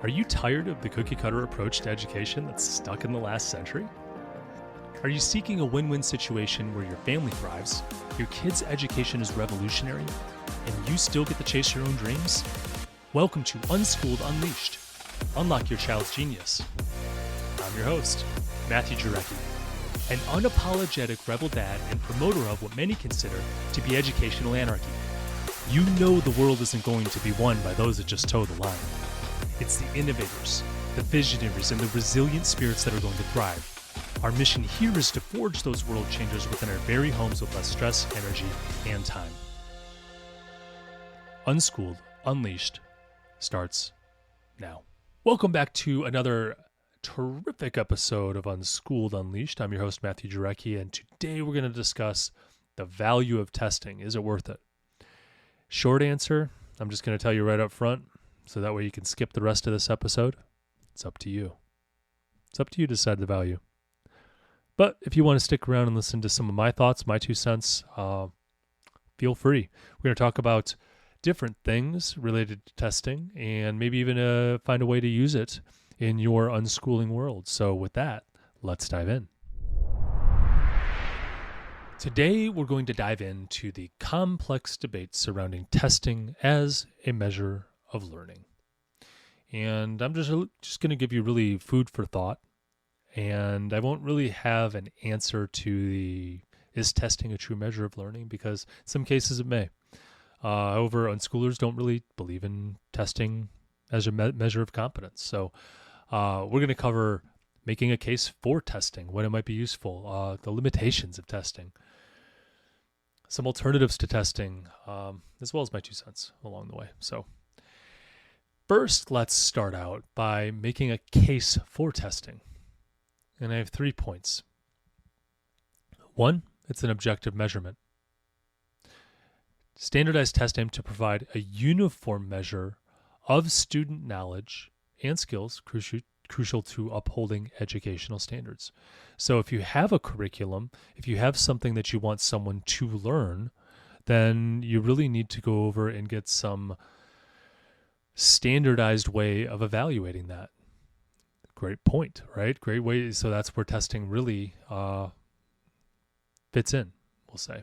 Are you tired of the cookie-cutter approach to education that's stuck in the last century? Are you seeking a win-win situation where your family thrives, your kid's education is revolutionary, and you still get to chase your own dreams? Welcome to Unschooled Unleashed. Unlock your child's genius. I'm your host, Matthew Jarecki, an unapologetic rebel dad and promoter of what many consider to be educational anarchy. You know the world isn't going to be won by those that just toe the line. It's the innovators, the visionaries, and the resilient spirits that are going to thrive. Our mission here is to forge those world changers within our very homes with less stress, energy, and time. Unschooled Unleashed starts now. Welcome back to another terrific episode of Unschooled Unleashed. I'm your host, Matthew Jarecki, and today we're going to discuss the value of testing. Is it worth it? Short answer, I'm just going to tell you right up front, so that way you can skip the rest of this episode. It's up to you. It's up to you to decide the value. But if you want to stick around and listen to some of my thoughts, my 2 cents, feel free. We're going to talk about different things related to testing and maybe even find a way to use it in your unschooling world. So with that, let's dive in. Today, we're going to dive into the complex debate surrounding testing as a measure of learning. And I'm just going to give you really food for thought. And I won't really have an answer to is testing a true measure of learning? Because in some cases it may. However, unschoolers don't really believe in testing as a measure of competence. So we're going to cover making a case for testing, when it might be useful, the limitations of testing, some alternatives to testing, as well as my 2 cents along the way. So first, let's start out by making a case for testing. And I have 3 points. 1, it's an objective measurement. Standardized testing to provide a uniform measure of student knowledge and skills crucial to upholding educational standards. So if you have a curriculum, if you have something that you want someone to learn, then you really need to go over and get some standardized way of evaluating that. Great point, right? Great way. So that's where testing really fits in, we'll say.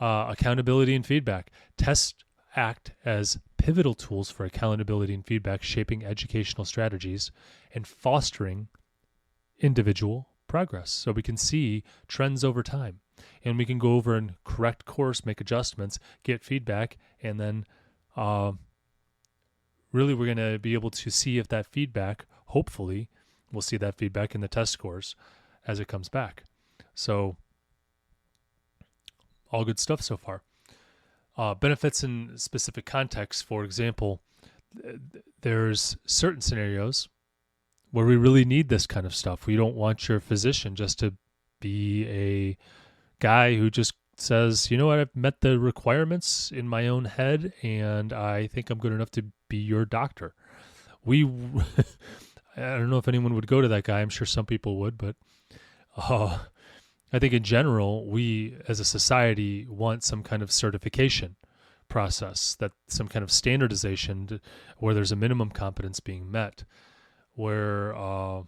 Accountability and feedback. Tests act as pivotal tools for accountability and feedback, shaping educational strategies and fostering individual progress. So we can see trends over time, and we can go over and correct course, make adjustments, get feedback, and then really we're going to be able to see if that feedback, hopefully, we'll see that feedback in the test scores as it comes back. So all good stuff so far. Benefits in specific contexts. For example, there's certain scenarios where we really need this kind of stuff. We don't want your physician just to be a guy who just says, you know what, I've met the requirements in my own head and I think I'm good enough to be your doctor. I don't know if anyone would go to that guy. I'm sure some people would, but I think in general, we as a society want some kind of certification process, that some kind of standardization where there's a minimum competence being met, where, what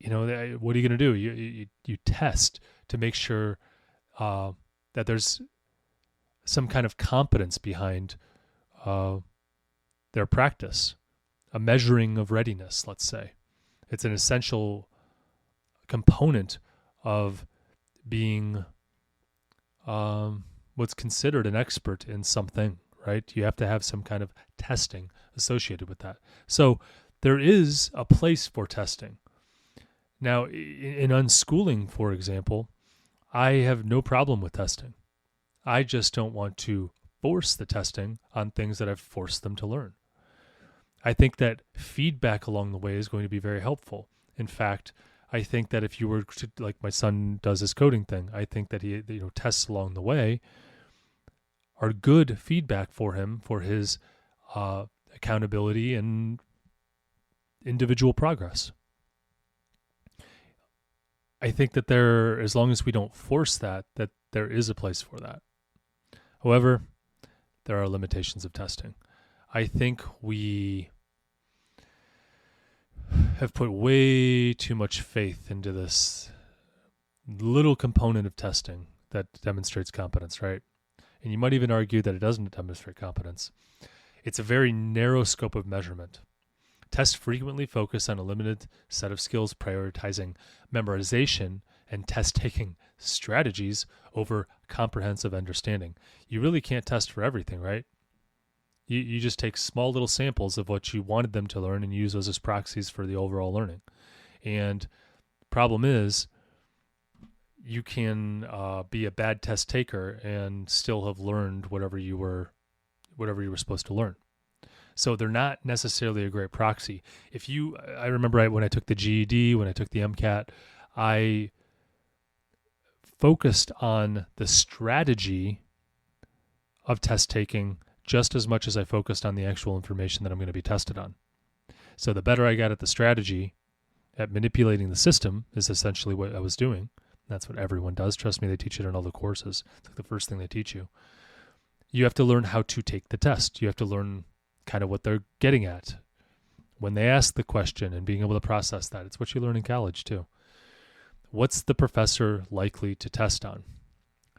are you going to do? You test to make sure that there's some kind of competence behind their practice, a measuring of readiness, let's say. It's an essential component of being what's considered an expert in something, right? You have to have some kind of testing associated with that. So there is a place for testing. Now, in unschooling, for example, I have no problem with testing. I just don't want to force the testing on things that I've forced them to learn. I think that feedback along the way is going to be very helpful. In fact, I think that if you were to, like my son does his coding thing, I think that he, tests along the way are good feedback for him for his accountability and individual progress. I think that as long as we don't force that there is a place for that. However, there are limitations of testing. I think we have put way too much faith into this little component of testing that demonstrates competence, right? And you might even argue that it doesn't demonstrate competence. It's a very narrow scope of measurement. Tests frequently focus on a limited set of skills, prioritizing memorization and test-taking strategies over comprehensive understanding. You really can't test for everything, right? You just take small little samples of what you wanted them to learn and use those as proxies for the overall learning. And problem is, you can be a bad test taker and still have learned whatever you were supposed to learn. So they're not necessarily a great proxy. I remember when I took the GED, when I took the MCAT, I focused on the strategy of test taking just as much as I focused on the actual information that I'm going to be tested on. So the better I got at the strategy, at manipulating the system, is essentially what I was doing. That's what everyone does. Trust me, they teach it in all the courses. It's like the first thing they teach you. You have to learn how to take the test. You have to learn kind of what they're getting at when they ask the question and being able to process that. It's what you learn in college too. What's the professor likely to test on?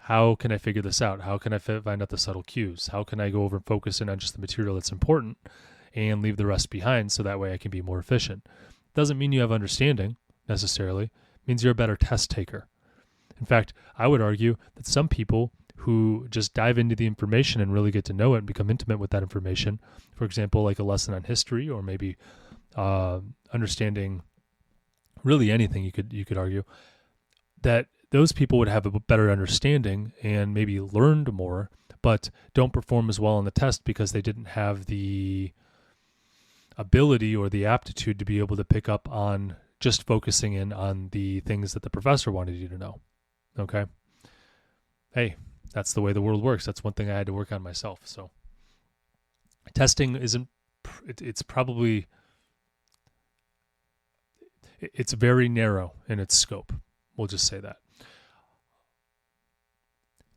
How can I figure this out? How can I find out the subtle cues? How can I go over and focus in on just the material that's important and leave the rest behind so that way I can be more efficient? Doesn't mean you have understanding necessarily. It means you're a better test taker. In fact, I would argue that some people who just dive into the information and really get to know it and become intimate with that information, for example, like a lesson on history or maybe understanding really anything, you could argue, that those people would have a better understanding and maybe learned more, but don't perform as well on the test because they didn't have the ability or the aptitude to be able to pick up on just focusing in on the things that the professor wanted you to know. Okay? Hey, that's the way the world works. That's one thing I had to work on myself. So testing it's very narrow in its scope. We'll just say that.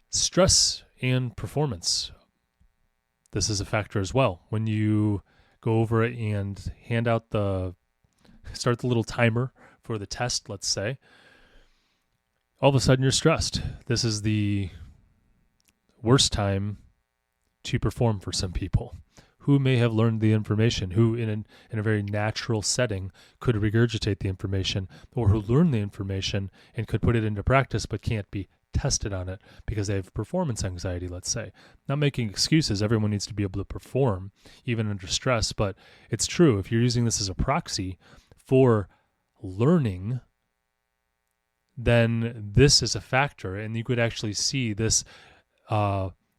Stress and performance. This is a factor as well. When you go over it and start the little timer for the test, let's say, all of a sudden you're stressed. This is the worst time to perform for some people who may have learned the information, who in a very natural setting could regurgitate the information, or who learned the information and could put it into practice but can't be tested on it because they have performance anxiety, let's say. Not making excuses. Everyone needs to be able to perform even under stress, but it's true. If you're using this as a proxy for learning, then this is a factor, and you could actually see this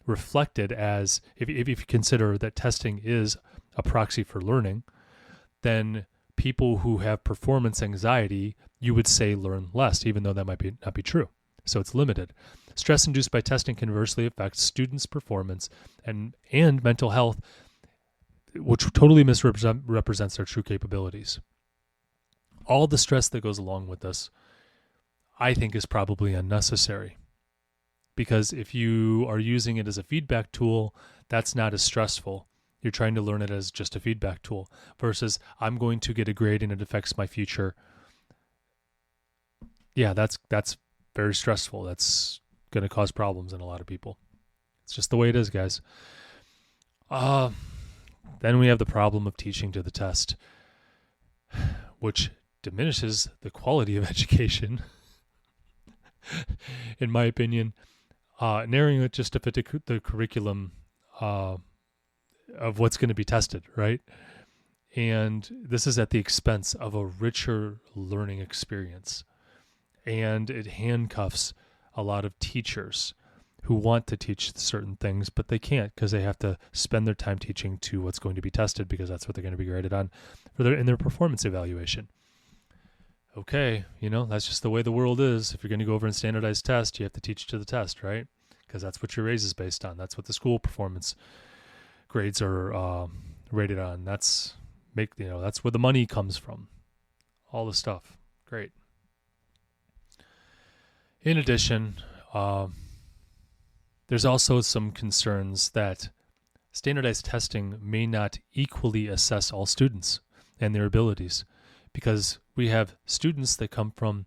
reflected as, if you consider that testing is a proxy for learning, then people who have performance anxiety, you would say learn less, even though that might not be true. So it's limited. Stress induced by testing conversely affects students' performance and mental health, which totally misrepresents their true capabilities. All the stress that goes along with this, I think, is probably unnecessary. Because if you are using it as a feedback tool, that's not as stressful. You're trying to learn it as just a feedback tool versus I'm going to get a grade and it affects my future. Yeah, that's very stressful. That's going to cause problems in a lot of people. It's just the way it is, guys. Then we have the problem of teaching to the test, which diminishes the quality of education, in my opinion. Narrowing it just to fit the curriculum of what's going to be tested, right? And this is at the expense of a richer learning experience. And it handcuffs a lot of teachers who want to teach certain things, but they can't because they have to spend their time teaching to what's going to be tested because that's what they're going to be graded on in their performance evaluation. Okay, that's just the way the world is. If you're going to go over and standardize tests, you have to teach to the test, right? Because that's what your raise is based on. That's what the school performance grades are rated on. That's where the money comes from. All the stuff. Great. In addition, there's also some concerns that standardized testing may not equally assess all students and their abilities, because we have students that come from,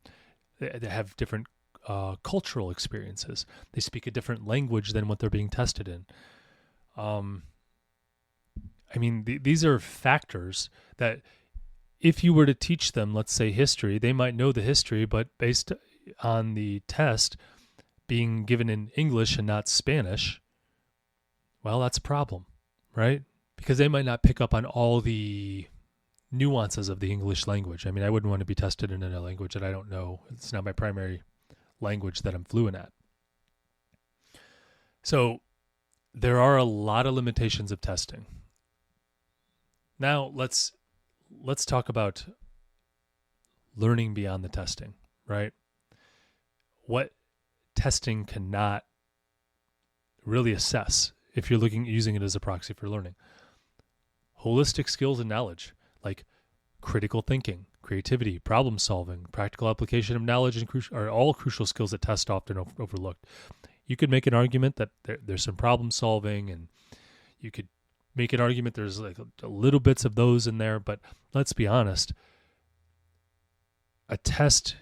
that have different cultural experiences. They speak a different language than what they're being tested in. These are factors that if you were to teach them, let's say history, they might know the history, but based on the test being given in English and not Spanish, well, that's a problem, right? Because they might not pick up on all the nuances of the English language. I wouldn't want to be tested in a language that I don't know. It's not my primary language that I'm fluent at. So there are a lot of limitations of testing. Now let's talk about learning beyond the testing, right? What testing cannot really assess if you're using it as a proxy for learning. Holistic skills and knowledge, like critical thinking, creativity, problem solving, practical application of knowledge, are all crucial skills that tests often overlooked. You could make an argument that there's some problem solving, and you could make an argument there's like a little bits of those in there, but let's be honest, a test,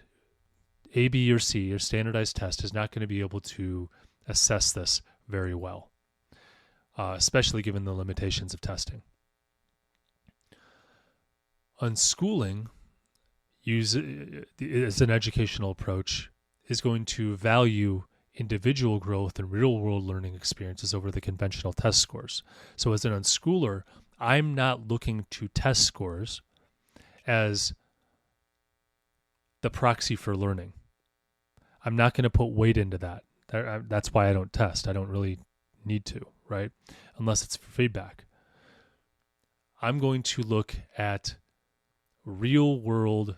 A, B, or C, or standardized test, is not going to be able to assess this very well, especially given the limitations of testing. Unschooling, as an educational approach, is going to value individual growth and real-world learning experiences over the conventional test scores. So as an unschooler, I'm not looking to test scores as the proxy for learning. I'm not going to put weight into that. That's why I don't test. I don't really need to, right? Unless it's for feedback. I'm going to look at real-world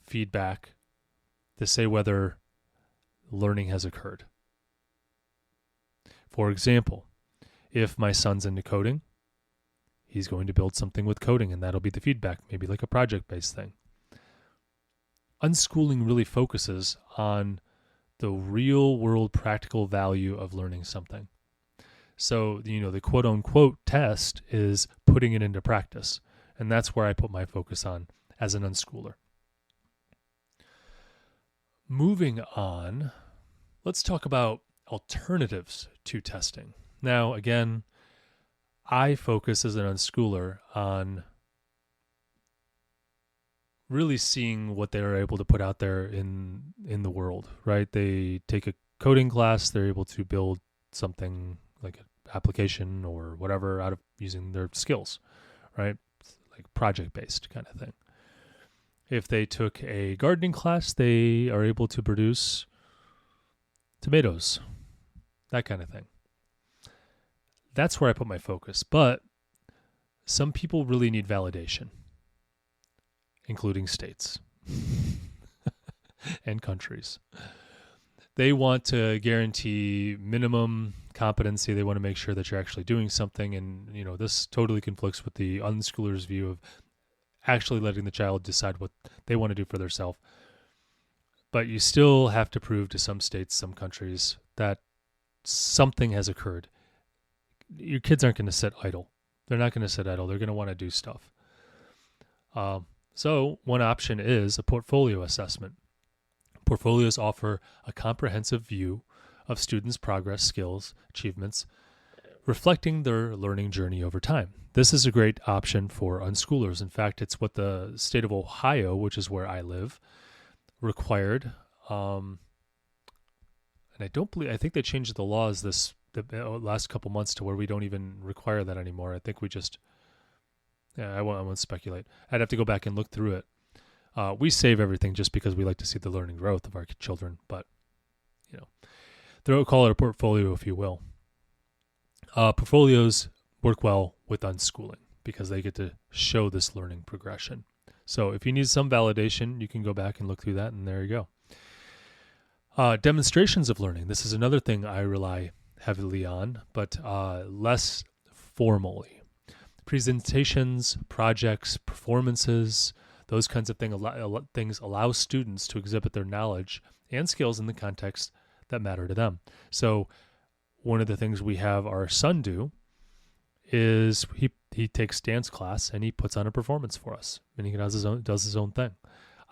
feedback to say whether learning has occurred. For example, if my son's into coding, he's going to build something with coding, and that'll be the feedback, maybe like a project-based thing. Unschooling really focuses on the real-world practical value of learning something. So, the quote-unquote test is putting it into practice, and that's where I put my focus on as an unschooler. Moving on, let's talk about alternatives to testing. Now, again, I focus as an unschooler on really seeing what they are able to put out there in the world, right? They take a coding class, they're able to build something like an application or whatever out of using their skills, right? Like project-based kind of thing. If they took a gardening class, they are able to produce tomatoes, that kind of thing. That's where I put my focus. But some people really need validation, including states and countries. They want to guarantee minimum competency. They want to make sure that you're actually doing something. And, this totally conflicts with the unschooler's view of actually letting the child decide what they want to do for themselves. But you still have to prove to some states, some countries, that something has occurred. Your kids aren't going to sit idle. They're not going to sit idle. They're going to want to do stuff. So one option is a portfolio assessment. Portfolios offer a comprehensive view of students' progress, skills, achievements, reflecting their learning journey over time. This is a great option for unschoolers. In fact, it's what the state of Ohio, which is where I live, required. And I think they changed the laws the last couple months to where we don't even require that anymore. I think we just, I won't speculate. I'd have to go back and look through it. We save everything just because we like to see the learning growth of our children, but they'll call it a portfolio, if you will. Portfolios work well with unschooling because they get to show this learning progression. So if you need some validation, you can go back and look through that, and there you go. Demonstrations of learning. This is another thing I rely heavily on, but less formally. Presentations, projects, performances, those kinds of things allow students to exhibit their knowledge and skills in the context that matter to them. So one of the things we have our son do is he takes dance class and he puts on a performance for us, and he does his own thing.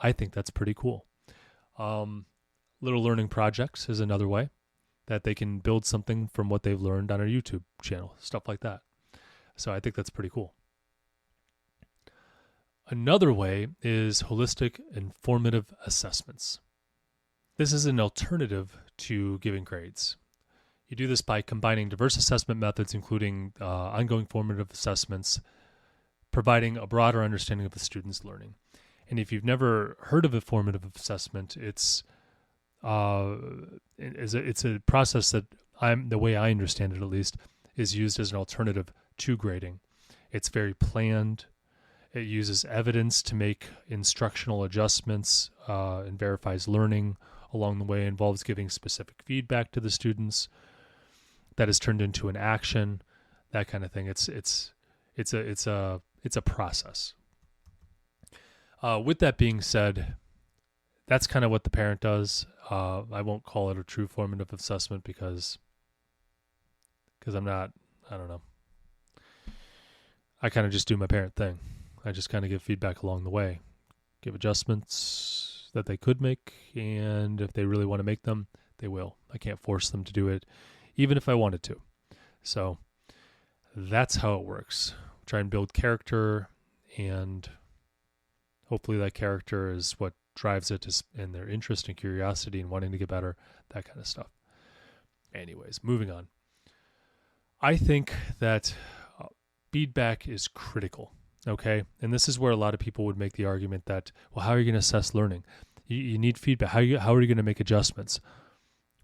I think that's pretty cool. Little learning projects is another way that they can build something from what they've learned on our YouTube channel, stuff like that. So I think that's pretty cool. Another way is holistic and formative assessments. This is an alternative to giving grades. You do this by combining diverse assessment methods, including ongoing formative assessments, providing a broader understanding of the student's learning. And if you've never heard of a formative assessment, it's a process that the way I understand it at least, is used as an alternative to grading. It's very planned. It uses evidence to make instructional adjustments and verifies learning along the way. It involves giving specific feedback to the students that is turned into an action, that kind of thing. It's a process. With that being said, that's kind of what the parent does. I won't call it a true formative assessment because I'm not, I don't know. I kind of just do my parent thing. I just kind of give feedback along the way, give adjustments that they could make, and if they really want to make them, they will. I can't force them to do it, even if I wanted to. So that's how it works. Try and build character, and hopefully that character is what drives it, and their interest and curiosity and wanting to get better, that kind of stuff. Anyways, moving on. I think that feedback is critical, okay? And this is where a lot of people would make the argument that, well, how are you going to assess learning? You need feedback. How are you going to make adjustments?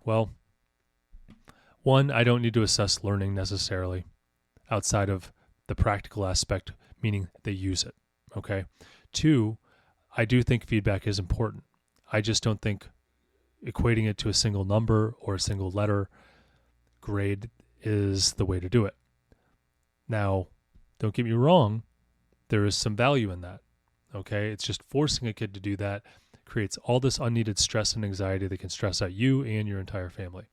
Well, one, I don't need to assess learning necessarily outside of the practical aspect, meaning they use it, okay? Two, I do think feedback is important. I just don't think equating it to a single number or a single letter grade is the way to do it. Now, don't get me wrong, there is some value in that, okay? It's just forcing a kid to do that creates all this unneeded stress and anxiety that can stress out you and your entire family.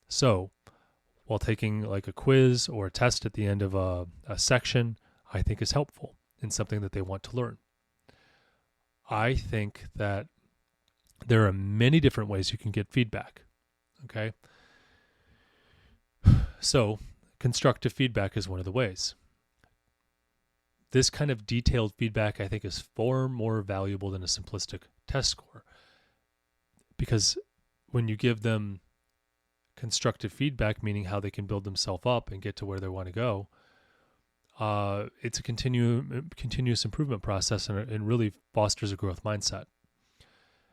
So, while taking like a quiz or a test at the end of a section, I think is helpful in something that they want to learn. I think that there are many different ways you can get feedback, okay? So, constructive feedback is one of the ways. This kind of detailed feedback, I think, is far more valuable than a simplistic test score. Because when you give them constructive feedback, meaning how they can build themselves up and get to where they want to go, it's a continuous improvement process, and really fosters a growth mindset,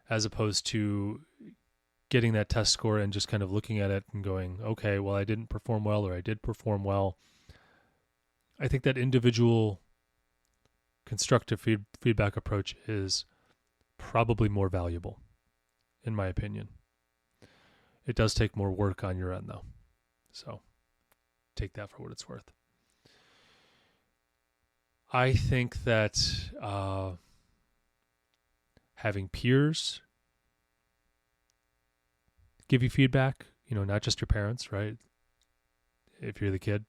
as opposed to getting that test score and just kind of looking at it and going, okay, well, I didn't perform well, or I did perform well. I think that individual constructive feedback approach is probably more valuable, in my opinion. It does take more work on your end, though. So take that for what it's worth. I think that having peers give you feedback, not just your parents, right? If you're the kid,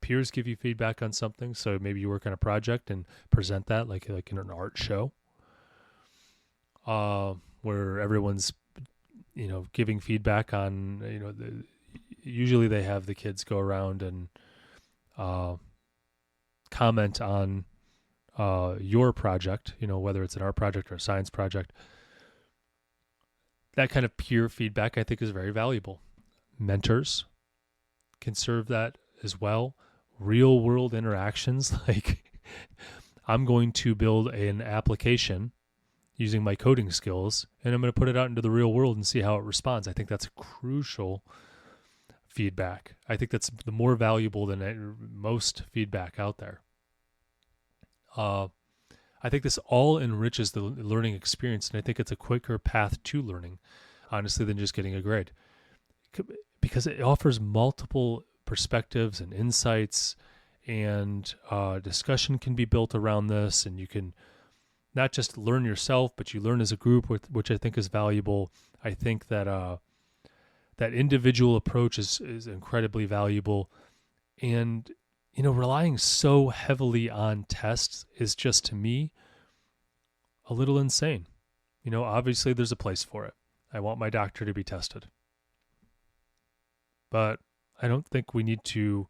peers give you feedback on something. So maybe you work on a project and present that like in an art show, where everyone's, giving feedback on, usually they have the kids go around and comment on your project, whether it's an art project or a science project. That kind of peer feedback, I think, is very valuable. Mentors can serve that as well. Real world interactions, like I'm going to build an application using my coding skills, and I'm going to put it out into the real world and see how it responds. I think that's crucial feedback. I think that's the more valuable than most feedback out there. I think this all enriches the learning experience, and I think it's a quicker path to learning, honestly, than just getting a grade, because it offers multiple perspectives and insights, and discussion can be built around this, and you can not just learn yourself, but you learn as a group, which I think is valuable. I think that that individual approach is incredibly valuable, and relying so heavily on tests is just, to me, a little insane. Obviously there's a place for it. I want my doctor to be tested. But I don't think we need to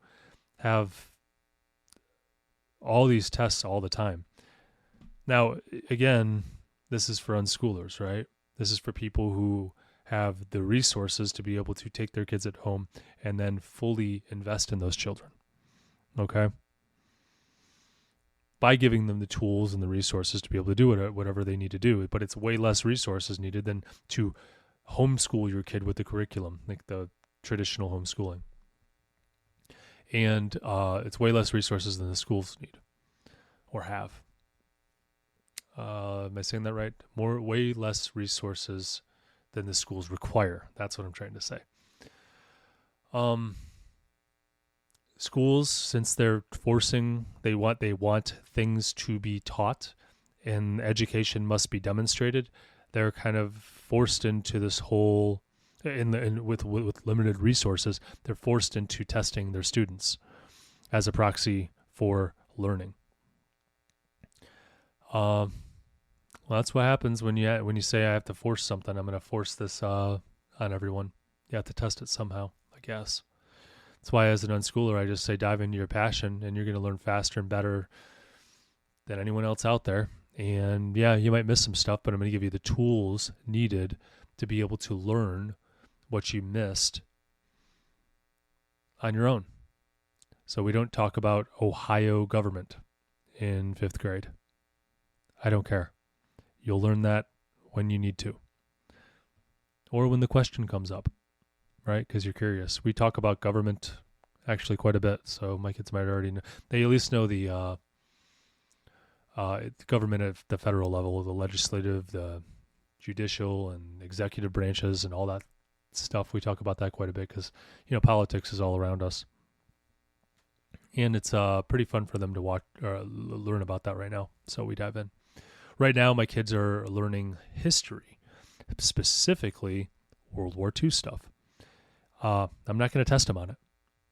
have all these tests all the time. Now, again, this is for unschoolers, right? This is for people who have the resources to be able to take their kids at home and then fully invest in those children. Okay? By giving them the tools and the resources to be able to do whatever they need to do. But it's way less resources needed than to homeschool your kid with the curriculum, like the traditional homeschooling. And it's way less resources than the schools need or have. Am I saying that right? Way less resources than the schools require. That's what I'm trying to say. Schools, since they're forcing, they want things to be taught, and education must be demonstrated. They're kind of forced into this whole, with limited resources, they're forced into testing their students as a proxy for learning. Well, that's what happens when you say I have to force something. I'm going to force this on everyone. You have to test it somehow, I guess. That's why, as an unschooler, I just say dive into your passion, and you're going to learn faster and better than anyone else out there. And yeah, you might miss some stuff, but I'm going to give you the tools needed to be able to learn what you missed on your own. So we don't talk about Ohio government in 5th grade. I don't care. You'll learn that when you need to, or when the question comes up, right? Because you're curious. We talk about government actually quite a bit, so my kids might already know. They at least know the government at the federal level, the legislative, the judicial, and executive branches, and all that stuff. We talk about that quite a bit because politics is all around us, and it's pretty fun for them to watch or learn about that right now. So we dive in. Right now, my kids are learning history, specifically World War II stuff. I'm not going to test them on it.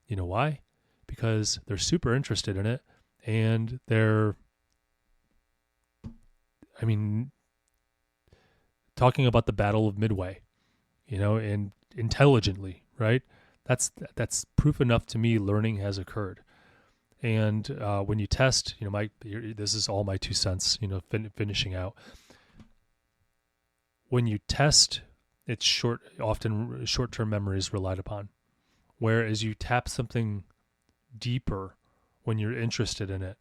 You know why? Because they're super interested in it, and they're, talking about the Battle of Midway, and intelligently, right? That's proof enough to me learning has occurred. And when you test, this is all my 2 cents, finishing out. When you test, it's often short-term memory is relied upon. Whereas you tap something deeper when you're interested in it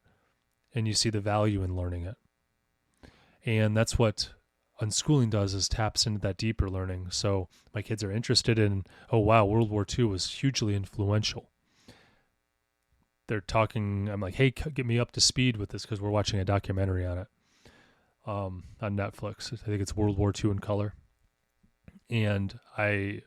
and you see the value in learning it. And that's what Unschooling does, is taps into that deeper learning. So my kids are interested in, oh wow, World War II was hugely influential. They're talking, I'm like, hey, get me up to speed with this, because we're watching a documentary on it on Netflix. I think it's World War II in color. And I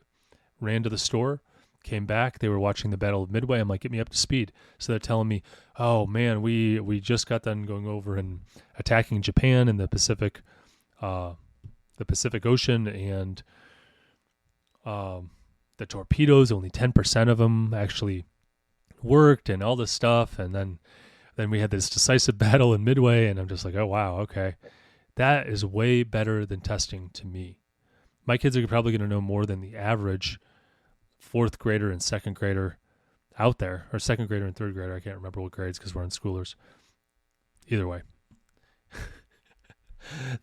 ran to the store, came back. They were watching the Battle of Midway. I'm like, get me up to speed. So they're telling me, oh man, we just got done going over and attacking Japan in the Pacific Ocean, and the torpedoes, only 10% of them actually worked, and all this stuff. And then we had this decisive battle in Midway, and I'm just like, oh wow, okay. That is way better than testing to me. My kids are probably going to know more than the average 4th grader and 2nd grader out there, or 2nd grader and 3rd grader. I can't remember what grades because we're unschoolers. Either way.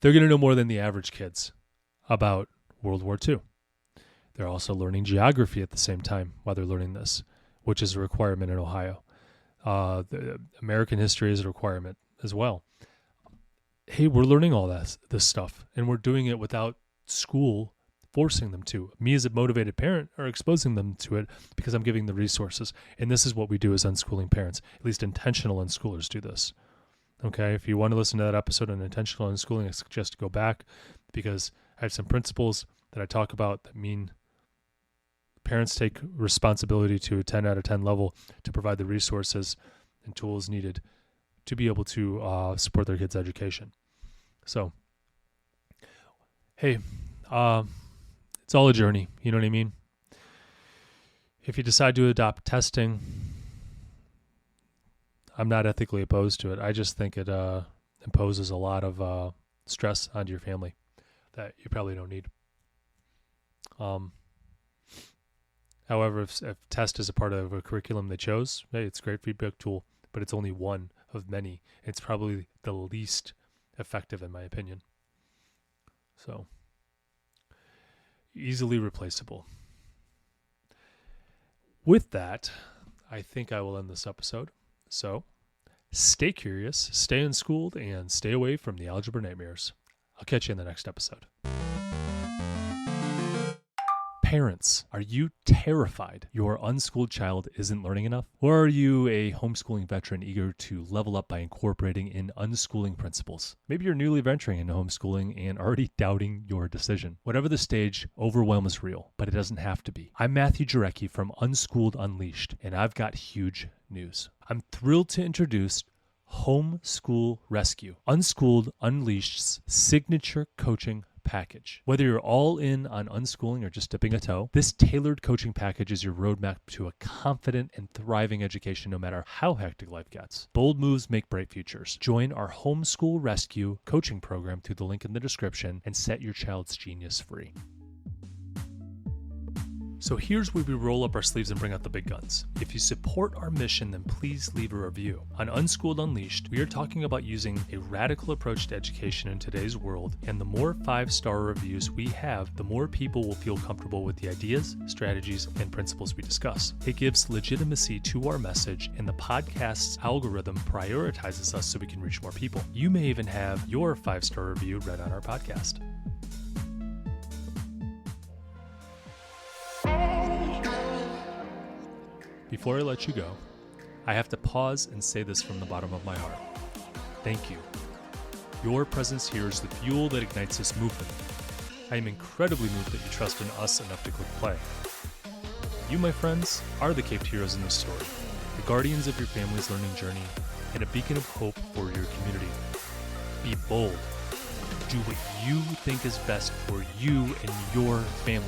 They're going to know more than the average kids about World War II. They're also learning geography at the same time while they're learning this, which is a requirement in Ohio. The American history is a requirement as well. Hey, we're learning all this stuff, and we're doing it without school forcing them to. Me as a motivated parent are exposing them to it because I'm giving the resources. And this is what we do as unschooling parents. At least intentional unschoolers do this. Okay, if you want to listen to that episode on intentional unschooling, I suggest to go back, because I have some principles that I talk about that mean parents take responsibility to a 10 out of 10 level to provide the resources and tools needed to be able to support their kids' education. So, hey, it's all a journey. You know what I mean? If you decide to adopt testing, I'm not ethically opposed to it. I just think it imposes a lot of stress onto your family that you probably don't need. However, if test is a part of a curriculum they chose, hey, it's a great feedback tool, but it's only one of many. It's probably the least effective in my opinion. So, easily replaceable. With that, I think I will end this episode. So, stay curious, stay unschooled, and stay away from the algebra nightmares. I'll catch you in the next episode. Parents, are you terrified your unschooled child isn't learning enough? Or are you a homeschooling veteran eager to level up by incorporating in unschooling principles? Maybe you're newly venturing into homeschooling and already doubting your decision. Whatever the stage, overwhelm is real, but it doesn't have to be. I'm Matthew Jarecki from Unschooled Unleashed, and I've got huge news. I'm thrilled to introduce Homeschool Rescue, Unschooled Unleashed's signature coaching package. Whether you're all in on unschooling or just dipping a toe, this tailored coaching package is your roadmap to a confident and thriving education no matter how hectic life gets. Bold moves make bright futures. Join our Homeschool Rescue coaching program through the link in the description and set your child's genius free. So here's where we roll up our sleeves and bring out the big guns. If you support our mission, then please leave a review. On Unschooled Unleashed, we are talking about using a radical approach to education in today's world, and the more 5-star reviews we have, the more people will feel comfortable with the ideas, strategies, and principles we discuss. It gives legitimacy to our message, and the podcast's algorithm prioritizes us so we can reach more people. You may even have your 5-star review read on our podcast. Before I let you go, I have to pause and say this from the bottom of my heart. Thank you. Your presence here is the fuel that ignites this movement. I am incredibly moved that you trust in us enough to click play. You, my friends, are the caped heroes in this story, the guardians of your family's learning journey, and a beacon of hope for your community. Be bold. Do what you think is best for you and your family.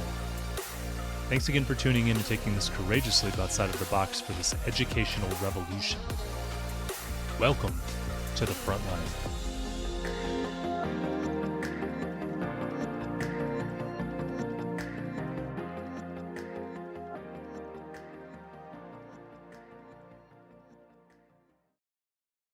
Thanks again for tuning in and taking this courageous leap outside of the box for this educational revolution. Welcome to the front line.